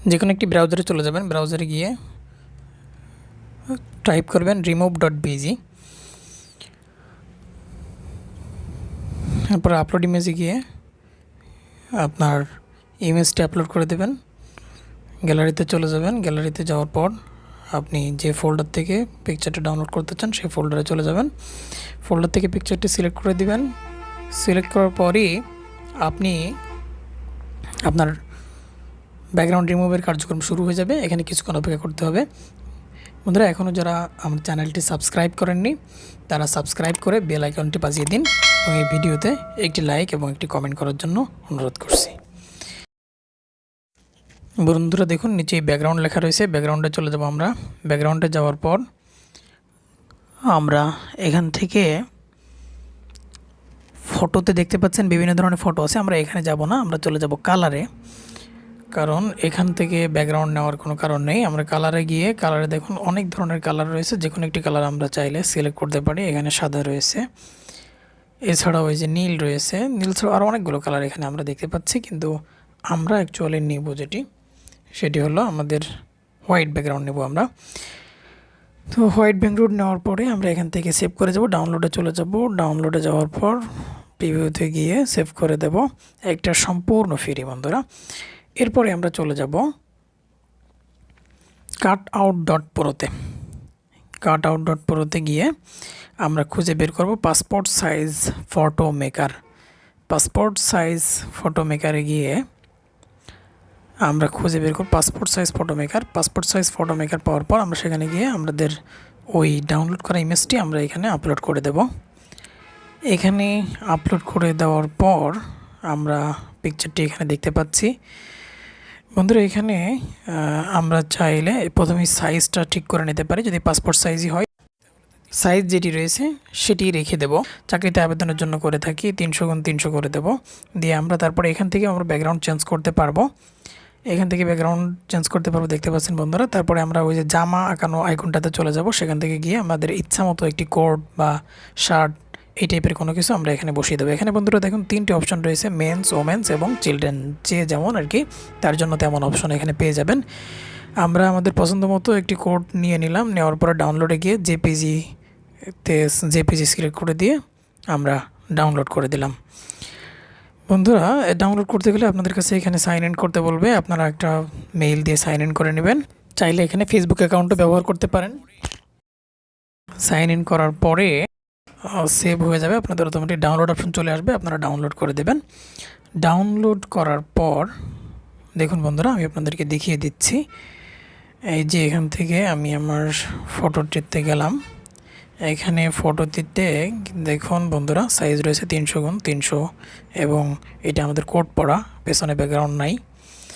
যে কোনো একটি ব্রাউজারে চলে যাবেন, ব্রাউজারে গিয়ে টাইপ করবেন remove.bg, তারপর আপলোড ইমেজে গিয়ে আপনার ইমেজটি আপলোড করে দেবেন। গ্যালারিতে চলে যাবেন, গ্যালারিতে যাওয়ার পর আপনি যে ফোল্ডার থেকে পিকচারটা ডাউনলোড করতে চান সেই ফোল্ডারে চলে যাবেন। ফোল্ডার থেকে পিকচারটি সিলেক্ট করে দিবেন। সিলেক্ট করার পরই আপনি আপনার ব্যাকগ্রাউন্ড রিমুভের কার্যক্রম শুরু হয়ে যাবে। এখানে কিছুক্ষণ অপেক্ষা করতে হবে। বন্ধুরা, এখনও যারা আমার চ্যানেলটি সাবস্ক্রাইব করেননি তারা সাবস্ক্রাইব করে বেল আইকনটি বাজিয়ে দিন এবং এই ভিডিওতে একটি লাইক এবং একটি কমেন্ট করার জন্য অনুরোধ করছি। বন্ধুরা দেখুন, নিচে ব্যাকগ্রাউন্ড লেখা রয়েছে, ব্যাকগ্রাউন্ডে চলে যাব আমরা। ব্যাকগ্রাউন্ডে যাওয়ার পর আমরা এখান থেকে ফটোতে দেখতে পাচ্ছেন বিভিন্ন ধরনের ফটো আছে। আমরা এখানে যাব না, আমরা চলে যাব কালারে, কারণ এখান থেকে ব্যাকগ্রাউন্ড নেওয়ার কোনো কারণ নেই। আমরা কালারে গিয়ে কালারে দেখুন অনেক ধরনের কালার রয়েছে, যে কোনো একটি কালার আমরা চাইলে সিলেক্ট করতে পারি। এখানে সাদা রয়েছে, এছাড়াও এই যে নীল রয়েছে, নীল ছাড়াও আরও অনেকগুলো কালার এখানে আমরা দেখতে পাচ্ছি, কিন্তু আমরা অ্যাকচুয়ালি নেব সেটি হলো আমাদের হোয়াইট ব্যাকগ্রাউন্ড নেব আমরা। তো হোয়াইট ব্যাকগ্রাউন্ড নেওয়ার পরে আমরা এখান থেকে সেভ করে যাব, ডাউনলোডে চলে যাব। ডাউনলোডে যাওয়ার পর প্রিভিউতে গিয়ে সেভ করে দেব, একটা সম্পূর্ণ ফ্রি বন্ধুরা। এরপরে আমরা চলে যাব cutout.pro-তে। cutout.pro-তে গিয়ে আমরা খুঁজে বের করব passport size photo maker. Passport size photo মেকারে গিয়ে আমরা খুঁজে বের করব passport size photo maker. Passport size photo maker পাওয়ার পর আমরা সেখানে গিয়ে আমাদের ওই ডাউনলোড করা ইমেজটি আমরা এখানে আপলোড করে দেব। এখানে আপলোড করে দেওয়ার পর আমরা পিকচারটি এখানে দেখতে পাচ্ছি। বন্ধুরা, এখানে আমরা চাইলে প্রথমে সাইজটা ঠিক করে নিতে পারি। যদি পাসপোর্ট সাইজই হয়, সাইজ যেটি রয়েছে সেটি রেখে দেব। চাকরিতে আবেদনের জন্য করে থাকি 300x300 করে দেব, দিয়ে আমরা তারপরে এখান থেকে আমরা ব্যাকগ্রাউন্ড চেঞ্জ করতে পারবো। এখান থেকে ব্যাকগ্রাউন্ড চেঞ্জ করতে পারবো, দেখতে পাচ্ছেন বন্ধুরা। তারপরে আমরা ওই যে জামা আঁকানো আইকনটাতে চলে যাব, সেখান থেকে গিয়ে আমাদের ইচ্ছা মতো একটি কোট বা শার্ট এই টাইপের কোনো কিছু আমরা এখানে বসিয়ে দেবো। এখানে বন্ধুরা দেখুন 3টি অপশন রয়েছে, মেন্স, ওমেন্স এবং চিলড্রেন। যে যেমন আর কি তার জন্য তেমন অপশন এখানে পেয়ে যাবেন। আমরা আমাদের পছন্দ মতো একটি কোড নিয়ে নিলাম, নেওয়ার পরে ডাউনলোডে গিয়ে জেপিজি সিলেক্ট করে দিয়ে আমরা ডাউনলোড করে দিলাম। বন্ধুরা, ডাউনলোড করতে গেলে আপনাদের কাছে এখানে সাইন ইন করতে বলবে, আপনারা একটা মেইল দিয়ে সাইন ইন করে নেবেন। চাইলে এখানে ফেসবুক অ্যাকাউন্টও ব্যবহার করতে পারেন। সাইন ইন করার পরে সেভ হয়ে যাবে, আপনাদের অটোমেটিক ডাউনলোড অপশন চলে আসবে, আপনারা ডাউনলোড করে দেবেন। ডাউনলোড করার পর দেখুন বন্ধুরা, আমি আপনাদেরকে দেখিয়ে দিচ্ছি। এই যে এখান থেকে আমি আমার ফটোটিতে গেলাম, এখানে ফটোটিতে দেখুন বন্ধুরা সাইজ রয়েছে 300x300 এবং এটা আমাদের কোড পড়া, পেছনে ব্যাকগ্রাউন্ড নাই।